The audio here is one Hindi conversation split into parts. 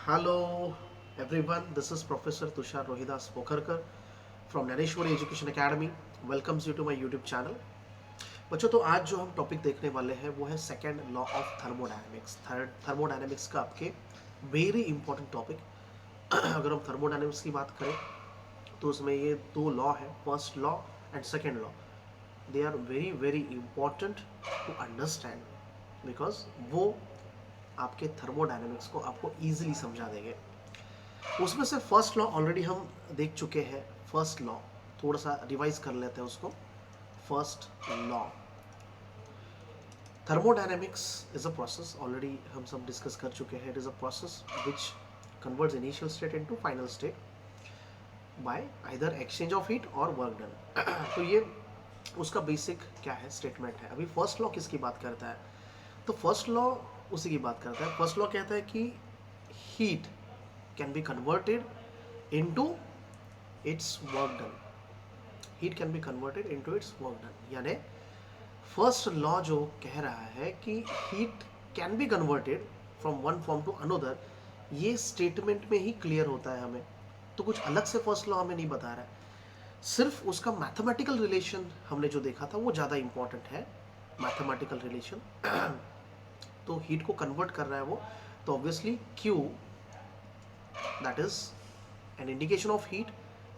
Hello everyone, this is Professor Tushar Rohidas Pokharkar from Naneshwari Education Academy. Welcomes you to my YouTube channel. बच्चों तो आज जो हम टॉपिक देखने वाले हैं वो है second law of thermodynamics. Thermodynamics का आपके वेरी इंपॉर्टेंट टॉपिक। अगर हम थर्मोडायनेमिक्स की बात करें तो उसमें ये दो लॉ है, first law and second law. They are very very important to understand because वो आपके थर्मोडायनेमिक्स को आपको ईजिली समझा देंगे। उसमें से फर्स्ट लॉ ऑलरेडी हम देख चुके हैं। फर्स्ट लॉ थोड़ा सा रिवाइज कर लेते हैं उसको। First law, thermodynamics is a process, already हम सब डिस्कस कर चुके हैं। It is a process which converts initial state into final state by either exchange of heat और वर्क डन। तो ये उसका बेसिक क्या है, स्टेटमेंट है। अभी फर्स्ट लॉ किसकी बात करता है? तो फर्स्ट लॉ उसी की बात करता है। फर्स्ट लॉ कहता है कि heat can be converted into its work done. Heat can be converted into its work done, यानी फर्स्ट लॉ जो कह रहा है कि heat can be converted from one form to another, ये स्टेटमेंट में ही क्लियर होता है हमें। तो कुछ अलग से फर्स्ट लॉ हमें नहीं बता रहा है, सिर्फ उसका मैथमेटिकल रिलेशन हमने जो देखा था वो ज़्यादा इंपॉर्टेंट है। मैथमेटिकल रिलेशन तो हीट को कन्वर्ट कर रहा है वो, तो obviously Q that is an indication of heat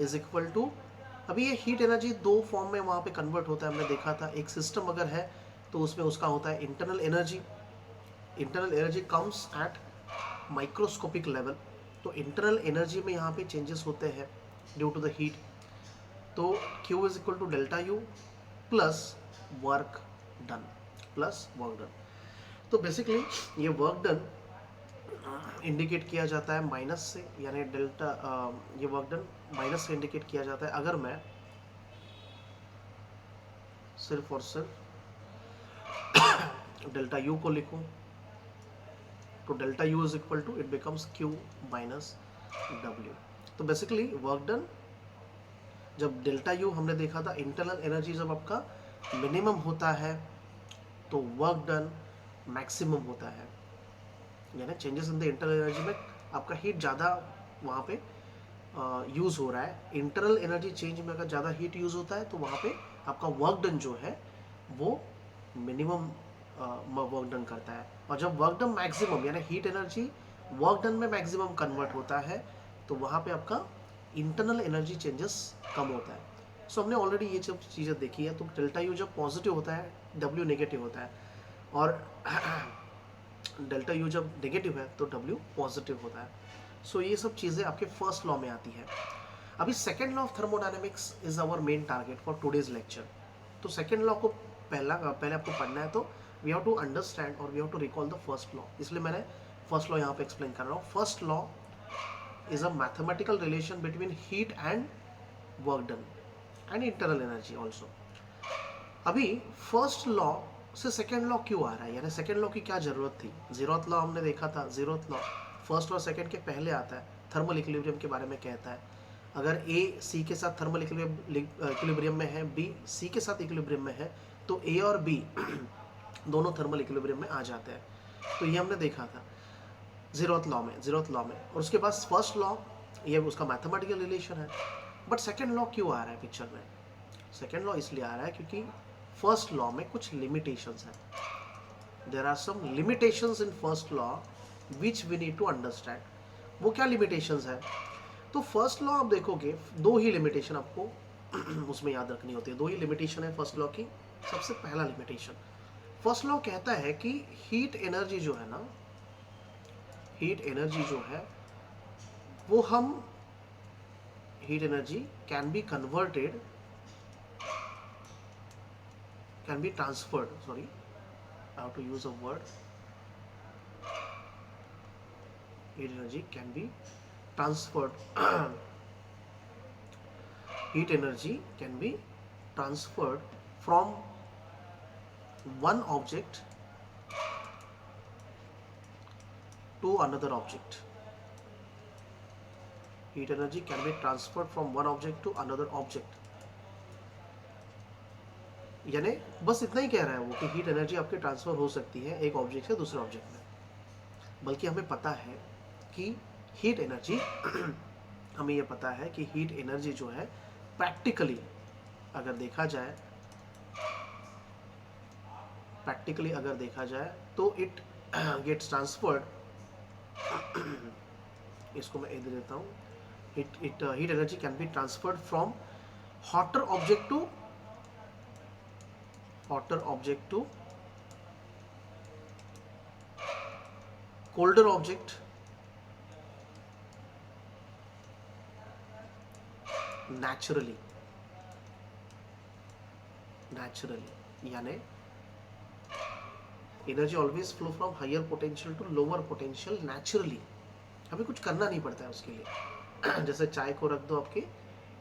is equal to, अभी ये हीट एनर्जी दो फॉर्म में वहाँ पे कन्वर्ट होता है, हमने देखा था। एक सिस्टम अगर है तो उसमें उसका होता है internal energy. Internal energy comes at microscopic level. तो इंटरनल एनर्जी में यहाँ पे चेंजेस होते हैं ड्यू टू द हीट। तो Q is equal to delta U plus work done, plus work done. तो बेसिकली ये वर्क डन इंडिकेट किया जाता है माइनस से, यानी डेल्टा, ये वर्क डन माइनस से इंडिकेट किया जाता है। अगर मैं सिर्फ और सिर्फ डेल्टा यू को लिखूं तो delta U is equal to, it becomes Q minus W। तो बेसिकली वर्क डन, जब डेल्टा यू हमने देखा था, इंटरनल एनर्जी जब आपका मिनिमम होता है तो वर्क डन मैक्सिमम होता है, यानी changes in the internal energy में आपका हीट ज़्यादा वहाँ पे यूज़ हो रहा है। इंटरनल एनर्जी चेंज में अगर ज़्यादा हीट यूज़ होता है तो वहाँ पे आपका वर्क डन जो है वो मिनिमम वर्क डन करता है। और जब वर्क डन मैक्सिमम, यानी हीट एनर्जी वर्क डन में मैक्सिमम कन्वर्ट होता है, तो वहाँ पे आपका इंटरनल एनर्जी चेंजेस कम होता है। सो हमने ऑलरेडी ये सब चीज़ें देखी है। तो डेल्टा यू जब पॉजिटिव होता है, W नेगेटिव होता है, और डेल्टा यू जब नेगेटिव है तो W पॉजिटिव होता है। सो ये सब चीज़ें आपके फर्स्ट लॉ में आती है। अभी second law of thermodynamics is our main target for today's lecture. तो सेकेंड लॉ को पहले आपको पढ़ना है, तो वी हैव टू अंडरस्टैंड और we have to recall the first law. इसलिए मैंने फर्स्ट लॉ यहाँ पे एक्सप्लेन कर रहा हूँ। First law is a mathematical relation between heat and work done and internal energy also. अभी फर्स्ट लॉ से सेकेंड लॉ क्यों आ रहा है, यानी सेकेंड लॉ की क्या जरूरत थी? जीरोथ लॉ हमने देखा था। जीरोथ लॉ फर्स्ट और सेकेंड के पहले आता है, थर्मल इक्विलिब्रियम के बारे में कहता है। अगर A C के साथ थर्मल इक्विलिब्रियम में है, B C के साथ इक्विलिब्रियम में है, तो A और B दोनों थर्मल इक्विलिब्रियम में आ जाते हैं। तो ये हमने देखा था जीरोथ लॉ में। और उसके बाद फर्स्ट लॉ, ये उसका मैथमेटिकल रिलेशन है। बट सेकेंड लॉ क्यों आ रहा है पिक्चर में? सेकेंड लॉ इसलिए आ रहा है क्योंकि फर्स्ट लॉ में कुछ लिमिटेशंस हैं। There are some limitations in first law which we need to understand. वो क्या लिमिटेशंस है? तो फर्स्ट लॉ आप देखोगे, दो ही लिमिटेशन आपको उसमें याद रखनी होती है। दो ही लिमिटेशन है फर्स्ट लॉ की। सबसे पहला लिमिटेशन, फर्स्ट लॉ कहता है कि हीट एनर्जी जो है ना, हीट एनर्जी जो है वो हम, heat energy can be converted, can be transferred, sorry, I have to use a word, heat energy can be transferred heat energy can be transferred from one object to another object. Heat energy can be transferred from one object to another object, यानी बस इतना ही कह रहा है वो कि हीट एनर्जी आपकी ट्रांसफर हो सकती है एक ऑब्जेक्ट से दूसरे ऑब्जेक्ट में। बल्कि हमें पता है कि हीट एनर्जी हमें ये पता है कि हीट एनर्जी जो है प्रैक्टिकली अगर देखा जाए, तो इट गेट्स ट्रांसफर्ड, इसको मैं दे देता हूँ, heat energy can be transferred from hotter object to colder object naturally, यानी energy always flow from higher potential to lower potential naturally, हमें कुछ करना नहीं पड़ता है उसके लिए। जैसे चाय को रख दो, आपके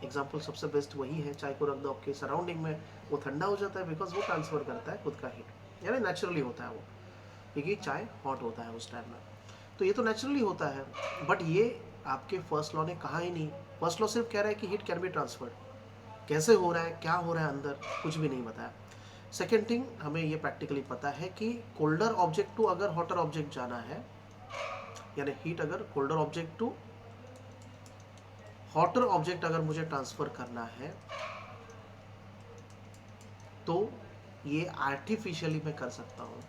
एग्जाम्पल सबसे बेस्ट वही है, चाय को रख दो आपके सराउंडिंग में, वो ठंडा हो जाता है बिकॉज वो ट्रांसफर करता है खुद का हीट, यानी नेचुरली होता है वो, क्योंकि चाय हॉट होता है उस टाइम में, तो ये तो नेचुरली होता है। बट ये आपके फर्स्ट लॉ ने कहा ही नहीं, फर्स्ट लॉ सिर्फ कह रहा है कि हीट कैन बी ट्रांसफर्ड, कैसे हो रहा है, क्या हो रहा है अंदर, कुछ भी नहीं बताया। सेकेंड थिंग, हमें ये प्रैक्टिकली पता है कि कोल्डर ऑब्जेक्ट टू अगर हॉटर ऑब्जेक्ट जाना है, यानी हीट अगर colder object to hotter object अगर मुझे ट्रांसफर करना है, तो ये आर्टिफिशियली मैं कर सकता हूँ,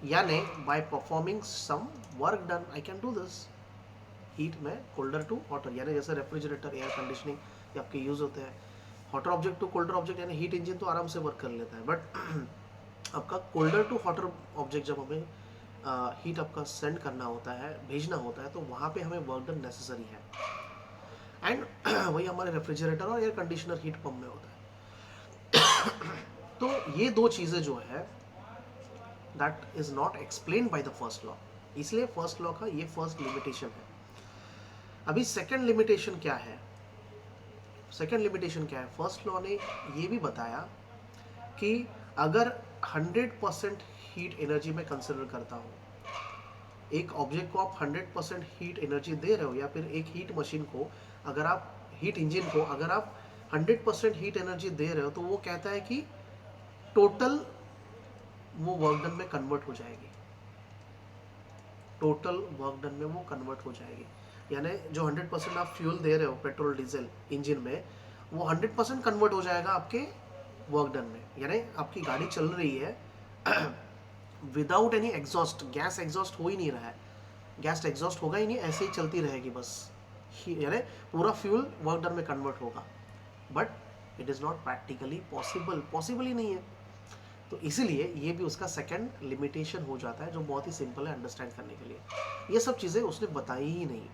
यानी by performing some work done I can do this. Heat में कोल्डर टू हॉटर, यानी जैसे रेफ्रिजरेटर, एयर कंडीशनिंग ये आपके यूज होते हैं, hotter object to colder object, यानी हीट इंजन तो आराम से वर्क कर लेता है, बट आपका कोल्डर टू हॉटर ऑब्जेक्ट जब हमें हीट आपका सेंड करना होता है, भेजना होता है, तो वहाँ पे हमें वर्क डन नेसेसरी है। एंड वही हमारे रेफ्रिजरेटर और एयर कंडीशनर हीट पंप में होता है। तो ये दो चीज़ें जो है that is not explain by the first law, इसलिए फर्स्ट लॉ का ये फर्स्ट लिमिटेशन है। अभी सेकंड लिमिटेशन क्या है? फर्स्ट लॉ ने ये भी बताया कि अगर 100% हीट एनर्जी में कंसिडर करता हूँ, एक ऑब्जेक्ट को आप 100% हीट एनर्जी दे रहे हो, या फिर एक हीट मशीन को अगर आप, हीट इंजन को अगर आप 100% हीट एनर्जी दे रहे हो, तो वो कहता है कि टोटल वो वर्क डन में कन्वर्ट हो जाएगी, यानी जो 100% आप फ्यूल दे रहे हो पेट्रोल डीजल इंजन में, वो 100% कन्वर्ट हो जाएगा आपके वर्क डन में, यानी आपकी गाड़ी चल रही है without any exhaust, gas exhaust हो ही नहीं रहा है, गैस एग्जॉस्ट होगा ही नहीं, ऐसे ही चलती रहेगी बस, यानी पूरा फ्यूल वर्क डन में कन्वर्ट होगा, but it is not practically possible ही नहीं है। तो इसीलिए ये भी उसका सेकंड लिमिटेशन हो जाता है, जो बहुत ही सिंपल है अंडरस्टैंड करने के लिए। ये सब चीज़ें उसने बताई ही नहीं,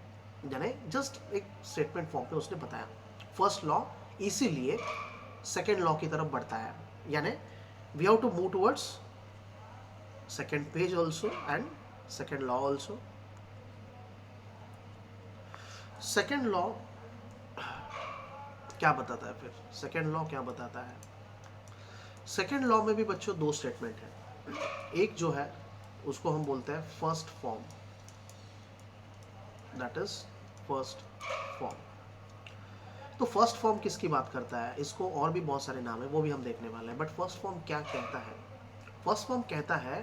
यानी जस्ट एक स्टेटमेंट फॉर्म पे उसने बताया फर्स्ट लॉ, इसीलिए सेकंड लॉ की तरफ बढ़ता है, यानी we have to move towards second page also and second law also. Second law क्या बताता है फिर? सेकंड लॉ क्या बताता है? सेकेंड लॉ में भी बच्चों दो स्टेटमेंट है, एक जो है उसको हम बोलते हैं first form, that is first form. तो फर्स्ट फॉर्म किसकी बात करता है? इसको और भी बहुत सारे नाम है, वो भी हम देखने वाले हैं, बट फर्स्ट फॉर्म क्या कहता है? फर्स्ट फॉर्म कहता है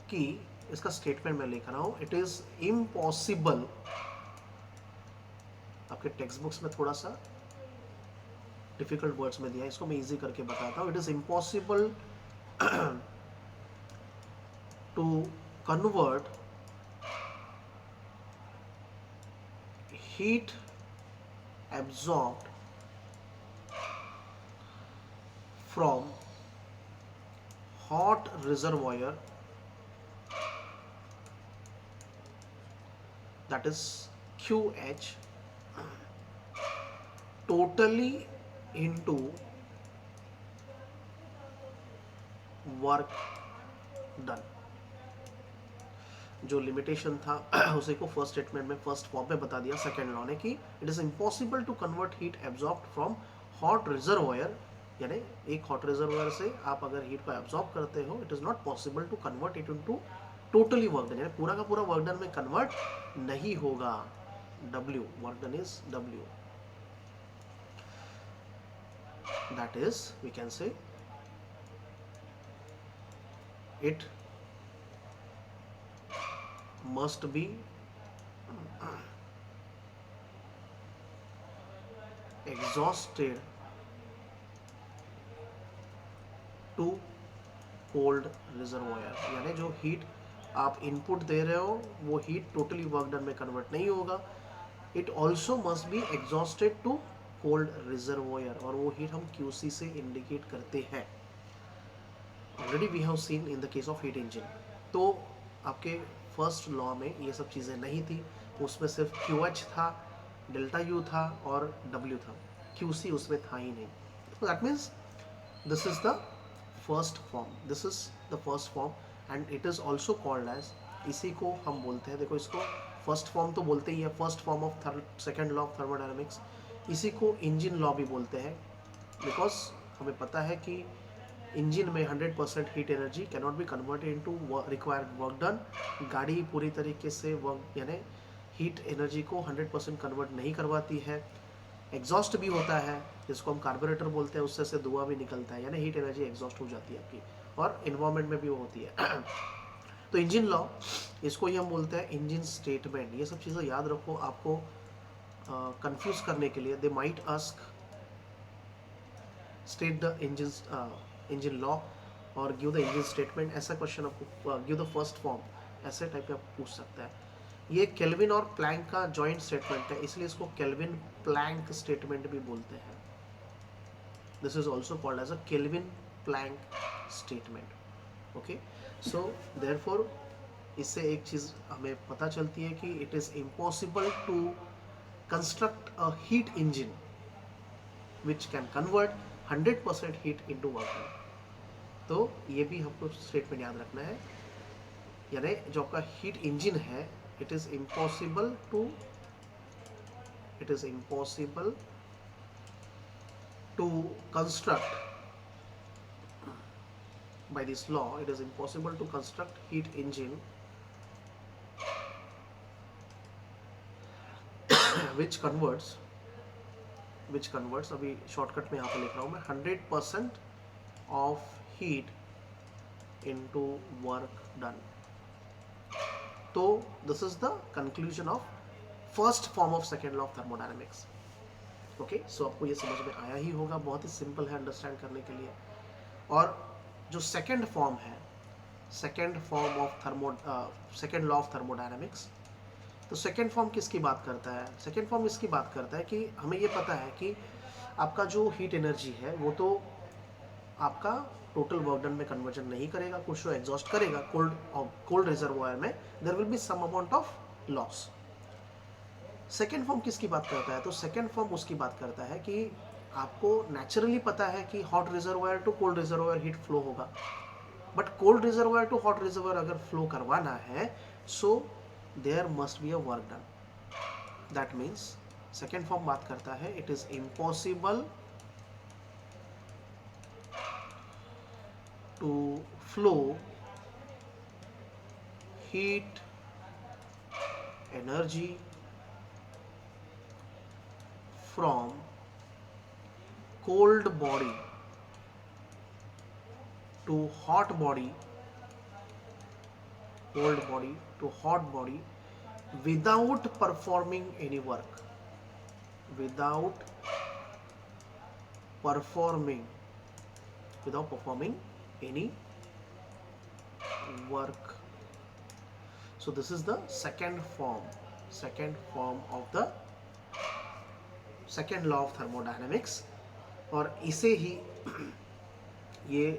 कि, इसका स्टेटमेंट मैं लिख रहा हूं, इट इज इम्पॉसिबल, आपके टेक्स्ट बुक्स में थोड़ा सा डिफिकल्ट वर्ड्स में दिया है, इसको मैं इजी करके बताता हूँ। It is impossible to convert heat absorbed from hot reservoir, that is QH, totally into work done। जो लिमिटेशन था उसी को फर्स्ट स्टेटमेंट में फर्स्ट फॉर्म में बता दिया सेकेंड लॉ ने कि it is impossible to convert heat absorb from hot reservoir, यानी एक हॉट रिजर्वायर से आप अगर हीट को एब्जॉर्ब करते हो, it is not possible to convert it into totally work done, यानी पूरा का पूरा वर्क डन में कन्वर्ट नहीं होगा। W, work done is W, that is we can say it must be exhausted to cold reservoir, यानी जो हीट आप इनपुट दे रहे हो वो हीट टोटली वर्क डन में कन्वर्ट नहीं होगा. It also must be exhausted to cold reservoir, और वो हीट हम QC से इंडिकेट करते हैं. Already we have seen in the case of heat engine. तो आपके फर्स्ट लॉ में ये सब चीज़ें नहीं थी, उसमें सिर्फ QH था, डेल्टा U था और W था. QC उसमें था ही नहीं. That means this is the first form, this is the first form and it is also called as, इसी को हम बोलते हैं, देखो इसको फर्स्ट फॉर्म तो बोलते ही है, first form of second law of thermodynamics. इसी को इंजन लॉ भी बोलते हैं, बिकॉज हमें पता है कि इंजन में 100% heat energy can not be converted into required work done. गाड़ी पूरी तरीके से वर्क यानी हीट एनर्जी को 100% कन्वर्ट नहीं करवाती है. एग्जॉस्ट भी होता है जिसको हम कार्बोरेटर बोलते हैं, उससे धुआं भी निकलता है, यानी हीट एनर्जी एग्जॉस्ट हो जाती है आपकी, और इन्वायरमेंट में भी वो होती है. तो इंजन लॉ, इसको ही हम बोलते हैं इंजन स्टेटमेंट. ये सब चीज़ें याद रखो, आपको कंफ्यूज करने के लिए. They might ask state the engine law और गिव द इंजन स्टेटमेंट, ऐसा क्वेश्चन आपको गिव द फर्स्ट फॉर्म, ऐसे टाइप का पूछ सकता है. ये केल्विन और प्लैंक का जॉइंट स्टेटमेंट है, इसलिए इसको केल्विन प्लैंक स्टेटमेंट भी बोलते हैं. This is also called as a Kelvin Planck statement. Okay, so therefore इससे एक चीज़ हमें पता चलती है कि it is impossible to construct a heat engine which can convert 100% heat into water. तो ये भी हमको स्टेटमेंट याद रखना है, यानी जो आपका हीट इंजन है, it is impossible to construct, by this law it is impossible to construct heat engine which converts, अभी शॉर्टकट में यहाँ पे लिख रहा हूँ मैं, 100% of heat into work done. तो this is the conclusion of first form of second law of thermodynamics. Okay, so आपको ये समझ में आया ही होगा, बहुत ही सिंपल है अंडरस्टैंड करने के लिए. और जो सेकेंड फॉर्म है, सेकेंड लॉ ऑफ थर्मोडायनेमिक्स, तो सेकेंड फॉर्म किसकी बात करता है? सेकेंड फॉर्म इसकी बात करता है कि हमें ये पता है कि आपका जो हीट एनर्जी है वो तो आपका टोटल वर्क डन में कन्वर्जन नहीं करेगा, कुछ तो एग्जॉस्ट करेगा कोल्ड रिजर्वोयर में, there will be some amount of loss. Second form किसकी बात करता है? तो सेकेंड फॉर्म उसकी बात करता है कि आपको नेचुरली पता है कि hot reservoir to cold reservoir heat flow होगा, but cold reservoir to hot reservoir अगर फ्लो करवाना है, so there must be a work done. That means second form बात करता है it is impossible to flow heat energy from cold body to hot body, cold body to hot body without performing any work, without performing any work. So this is the second form of the second law of thermodynamics. और इसे ही ये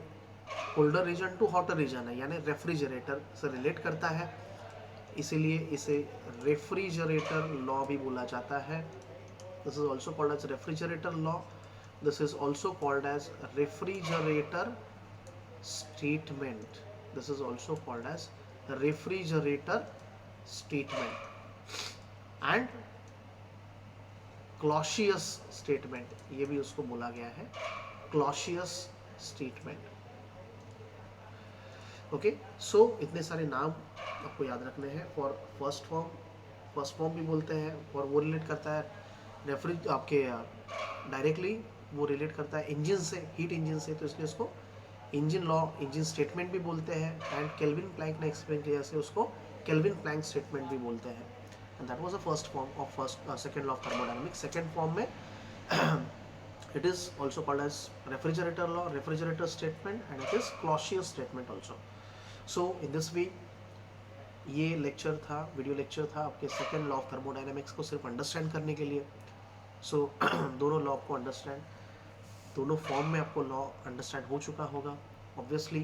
colder region to hotter region है, यानी रेफ्रिजरेटर से रिलेट करता है, इसीलिए इसे रेफ्रिजरेटर लॉ भी बोला जाता है. This is also called as refrigerator law. This is also called as refrigerator statement. This is also called as refrigerator statement and Clausius statement, ये भी उसको बोला गया है Clausius statement. ओके, सो इतने सारे नाम आपको याद रखने हैं फॉर फर्स्ट फॉर्म भी बोलते हैं, और वो रिलेट करता है आपके डायरेक्टली वो रिलेट करता है इंजन से, हीट इंजन से, तो इसलिए उसको इंजन लॉ, इंजन स्टेटमेंट भी बोलते हैं. एंड केल्विन प्लैंक ने एक्सप्लेन किया से उसको केल्विन प्लैंक स्टेटमेंट भी बोलते हैं. and that was the first form of second law of thermodynamics. Second form में it is also called as refrigerator law, refrigerator statement, and it is Clausius statement also. So in this way ये लेक्चर था, वीडियो लेक्चर था आपके सेकेंड लॉ ऑफ थर्मोडायनेमिक्स को सिर्फ अंडरस्टैंड करने के लिए. सो दोनों लॉ को अंडरस्टैंड, दोनों फॉर्म में आपको लॉ अंडरस्टैंड हो चुका होगा. Obviously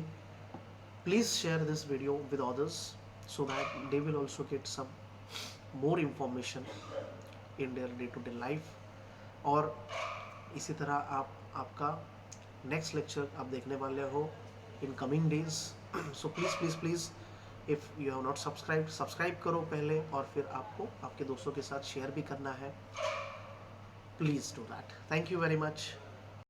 please share this video with others so that they will also get some more information in their day to day life. और इसी तरह आपका नेक्स्ट लेक्चर आप देखने वाले हो in coming days. So please if you have not subscribe करो पहले, और फिर आपको आपके दोस्तों के साथ शेयर भी करना है. Please do that. Thank you very much.